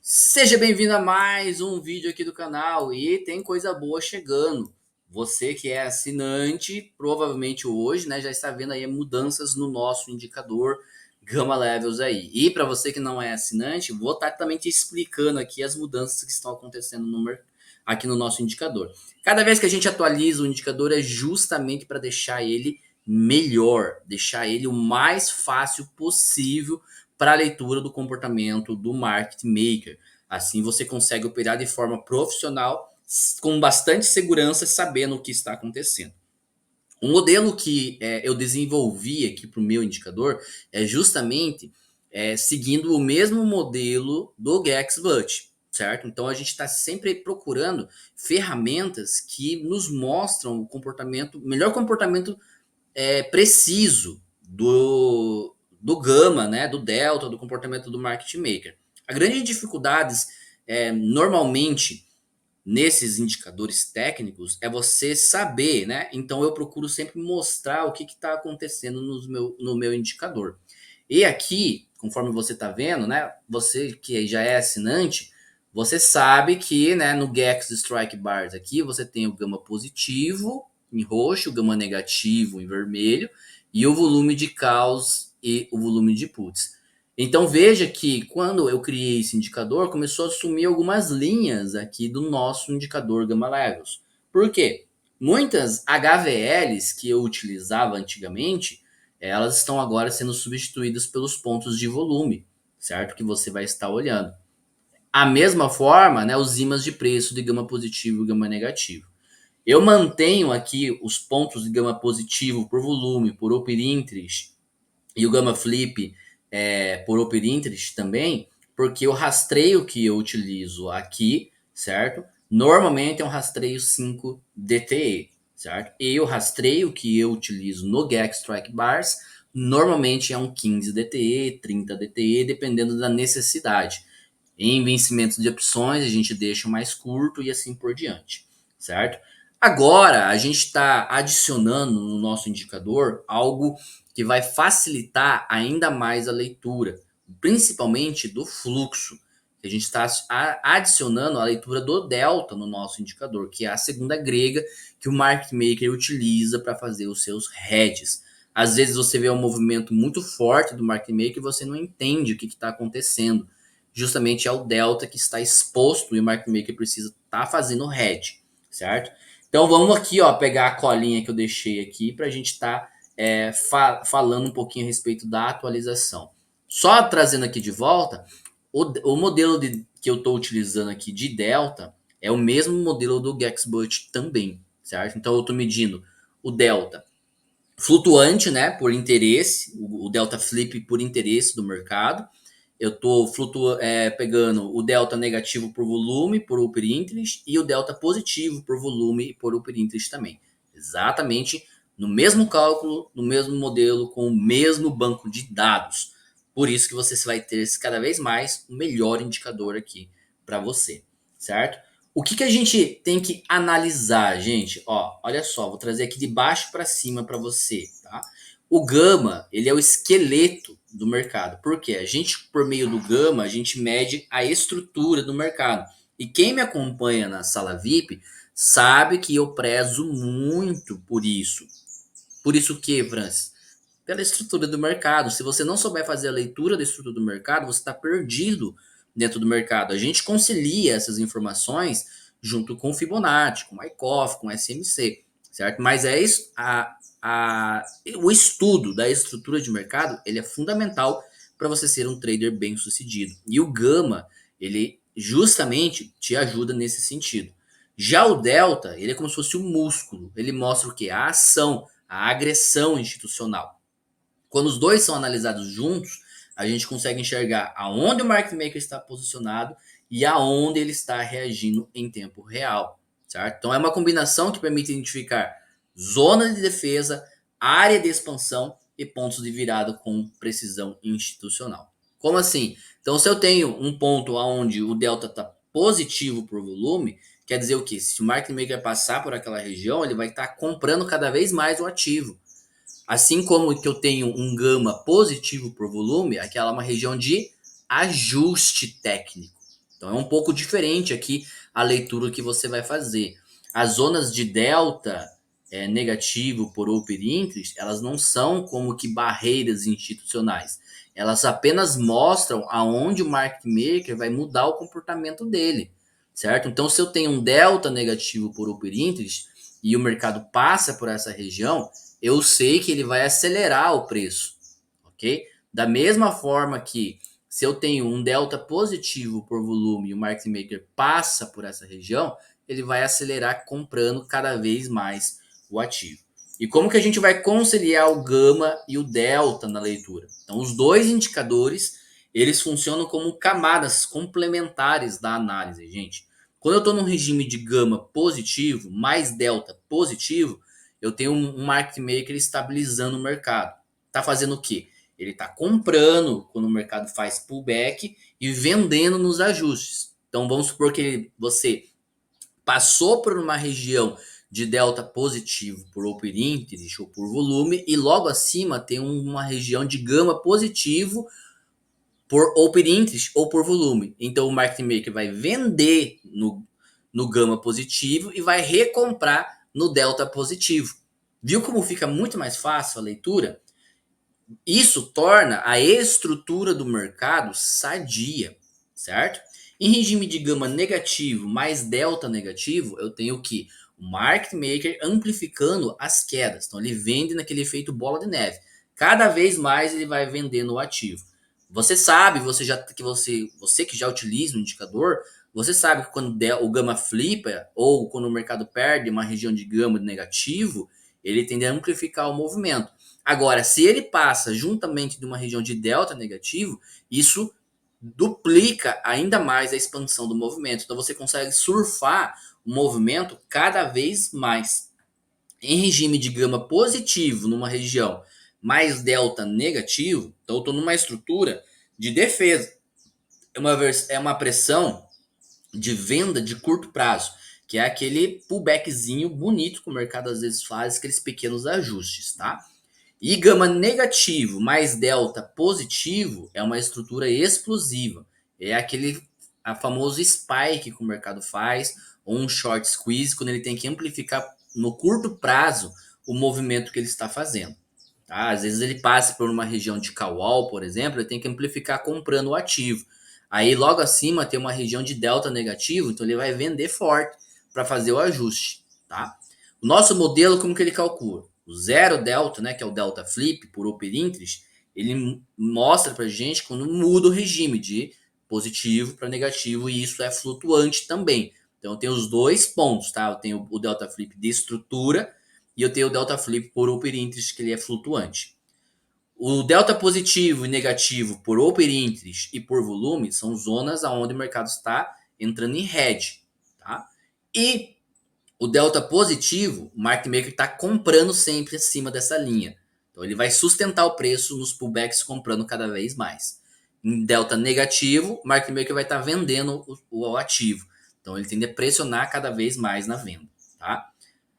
Seja bem-vindo a mais um vídeo aqui do canal e tem coisa boa chegando. Você que é assinante, provavelmente hoje, né, já está vendo aí mudanças no nosso indicador Gama Levels aí. E para você que não é assinante, vou estar também te explicando aqui as mudanças que estão acontecendo aqui no nosso indicador. Cada vez que a gente atualiza o indicador é justamente para deixar ele melhor, deixar ele o mais fácil possível para a leitura do comportamento do market maker. Assim você consegue operar de forma profissional, com bastante segurança, sabendo o que está acontecendo. O modelo que eu desenvolvi aqui para o meu indicador é justamente seguindo o mesmo modelo do GexBut, certo? Então a gente está sempre procurando ferramentas que nos mostram o comportamento, melhor comportamento preciso do gama, né, do delta, do comportamento do market maker. A grande dificuldade normalmente nesses indicadores técnicos é você saber, né? Então eu procuro sempre mostrar o que está acontecendo no meu indicador. E aqui, conforme você está vendo, né? Você que já é assinante, você sabe que, né, no Gex Strike Bars aqui você tem o gama positivo em roxo, o gama negativo em vermelho e o volume de calls e o volume de puts. Então veja que quando eu criei esse indicador, começou a sumir algumas linhas aqui do nosso indicador Gamma Levels. Por quê? Muitas HVLs que eu utilizava antigamente, elas estão agora sendo substituídas pelos pontos de volume, certo? Que você vai estar olhando. A mesma forma, né, os ímãs de preço de gama positivo e gama negativo. Eu mantenho aqui os pontos de gama positivo por volume, por open interest, e o Gamma Flip por Open Interest também, porque o rastreio que eu utilizo aqui, certo? Normalmente é um rastreio 5 DTE, certo? E o rastreio que eu utilizo no Gex Strike Bars, normalmente é um 15 DTE, 30 DTE, dependendo da necessidade. Em vencimentos de opções, a gente deixa mais curto e assim por diante, certo? Agora, a gente está adicionando no nosso indicador algo que vai facilitar ainda mais a leitura, principalmente do fluxo. A gente está adicionando a leitura do delta no nosso indicador, que é a segunda grega que o market maker utiliza para fazer os seus hedges. Às vezes você vê um movimento muito forte do market maker e você não entende o que está acontecendo. Justamente é o delta que está exposto e o market maker precisa estar fazendo hedge, certo? Então vamos aqui, ó, pegar a colinha que eu deixei aqui para a gente estar falando um pouquinho a respeito da atualização. Só trazendo aqui de volta, o modelo que eu estou utilizando aqui de delta é o mesmo modelo do GexBut também, certo? Então eu estou medindo o delta flutuante, né, por interesse, o delta flip por interesse do mercado. Eu estou pegando o delta negativo por volume, por open interest, e o delta positivo por volume e por open interest também. Exatamente no mesmo cálculo, no mesmo modelo, com o mesmo banco de dados. Por isso que você vai ter cada vez mais o melhor indicador aqui para você, certo? O que a gente tem que analisar, gente? Ó, olha só, vou trazer aqui de baixo para cima para você, tá? O Gama, ele é o esqueleto do mercado. Por quê? A gente, por meio do Gama, a gente mede a estrutura do mercado. E quem me acompanha na sala VIP sabe que eu prezo muito por isso. Por isso o que, Francis? Pela estrutura do mercado. Se você não souber fazer a leitura da estrutura do mercado, você está perdido dentro do mercado. A gente concilia essas informações junto com o Fibonacci, com o Wyckoff, com o SMC, certo? Mas é isso, o estudo da estrutura de mercado, ele é fundamental para você ser um trader bem sucedido. E o Gama, ele justamente te ajuda nesse sentido. Já o Delta, ele é como se fosse um músculo. Ele mostra o que? A ação, a agressão institucional. Quando os dois são analisados juntos, a gente consegue enxergar aonde o market maker está posicionado e aonde ele está reagindo em tempo real, certo? Então é uma combinação que permite identificar zona de defesa, área de expansão e pontos de virada com precisão institucional. Como assim? Então se eu tenho um ponto onde o delta está positivo por volume, quer dizer o quê? Se o market maker passar por aquela região, ele vai estar comprando cada vez mais o ativo. Assim como que eu tenho um gama positivo por volume, aquela é uma região de ajuste técnico. Então é um pouco diferente aqui a leitura que você vai fazer. As zonas de delta negativo por open interest, elas não são como que barreiras institucionais. Elas apenas mostram aonde o market maker vai mudar o comportamento dele, certo? Então, se eu tenho um delta negativo por open interest e o mercado passa por essa região, eu sei que ele vai acelerar o preço, ok? Da mesma forma que se eu tenho um delta positivo por volume e o market maker passa por essa região, ele vai acelerar comprando cada vez mais o ativo. E como que a gente vai conciliar o gama e o delta na leitura? Então, os dois indicadores, eles funcionam como camadas complementares da análise, gente. Quando eu estou num regime de gama positivo, mais delta positivo, eu tenho um market maker estabilizando o mercado. Tá fazendo o quê? Ele está comprando quando o mercado faz pullback e vendendo nos ajustes. Então vamos supor que você passou por uma região de delta positivo por open interest ou por volume e logo acima tem uma região de gama positivo por open interest ou por volume. Então o market maker vai vender no gama positivo e vai recomprar no delta positivo. Viu como fica muito mais fácil a leitura? Isso torna a estrutura do mercado sadia, certo? Em regime de gama negativo mais delta negativo, eu tenho que o market maker amplificando as quedas. Então ele vende naquele efeito bola de neve. Cada vez mais ele vai vendendo o ativo. Você sabe, você que já utiliza o indicador, você sabe que quando o gama flipa ou quando o mercado perde uma região de gama negativo, ele tende a amplificar o movimento. Agora, se ele passa juntamente de uma região de delta negativo, isso duplica ainda mais a expansão do movimento. Então você consegue surfar o movimento cada vez mais. Em regime de gama positivo, numa região mais delta negativo, então eu estou numa estrutura de defesa. É uma pressão de venda de curto prazo, que é aquele pullbackzinho bonito que o mercado às vezes faz, aqueles pequenos ajustes, tá? E gama negativo mais delta positivo é uma estrutura explosiva. É aquele famoso spike que o mercado faz, ou um short squeeze, quando ele tem que amplificar no curto prazo o movimento que ele está fazendo. Tá? Às vezes ele passa por uma região de call, por exemplo, ele tem que amplificar comprando o ativo. Aí logo acima tem uma região de delta negativo, então ele vai vender forte para fazer o ajuste. Tá? O nosso modelo, como que ele calcula? O zero delta, né, que é o delta flip por open interest, ele mostra para gente quando muda o regime de positivo para negativo e isso é flutuante também. Então eu tenho os dois pontos, tá? Eu tenho o delta flip de estrutura e eu tenho o delta flip por open interest que ele é flutuante. O delta positivo e negativo por open interest e por volume são zonas onde o mercado está entrando em hedge, tá? E o delta positivo, o market maker está comprando sempre acima dessa linha. Então ele vai sustentar o preço nos pullbacks comprando cada vez mais. Em delta negativo, o market maker vai estar vendendo o ativo. Então ele tende a pressionar cada vez mais na venda, tá?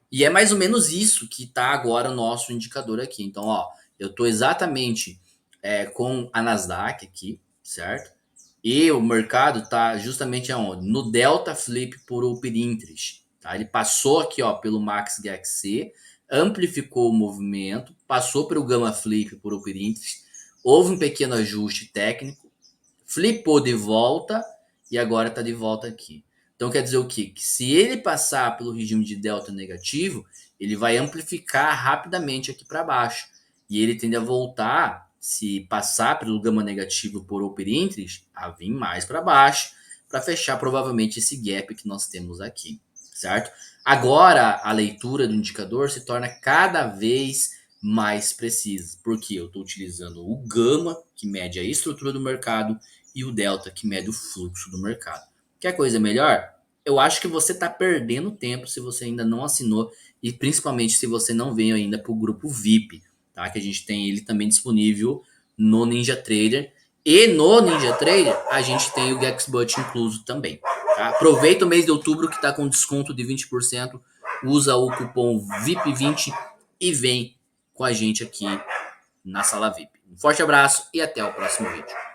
E é mais ou menos isso que está agora o nosso indicador aqui. Então, ó, eu estou exatamente com a Nasdaq aqui, certo? E o mercado está justamente aonde? No Delta Flip por Open Interest. Tá? Ele passou aqui ó, pelo Max GHC, amplificou o movimento, passou pelo Gamma Flip por Open Interest, houve um pequeno ajuste técnico, flipou de volta e agora está de volta aqui. Então quer dizer o quê? Que se ele passar pelo regime de delta negativo, ele vai amplificar rapidamente aqui para baixo. E ele tende a voltar, se passar pelo gama negativo por open interest, a vir mais para baixo, para fechar provavelmente esse gap que nós temos aqui, certo? Agora a leitura do indicador se torna cada vez mais precisa, porque eu estou utilizando o gama, que mede a estrutura do mercado, e o delta, que mede o fluxo do mercado. Quer coisa melhor? Eu acho que você está perdendo tempo se você ainda não assinou e principalmente se você não veio ainda para o grupo VIP, tá? Que a gente tem ele também disponível no Ninja Trader. E no Ninja Trader a gente tem o Gexbot incluso também. Tá? Aproveita o mês de outubro que está com desconto de 20%. Usa o cupom VIP20 e vem com a gente aqui na sala VIP. Um forte abraço e até o próximo vídeo.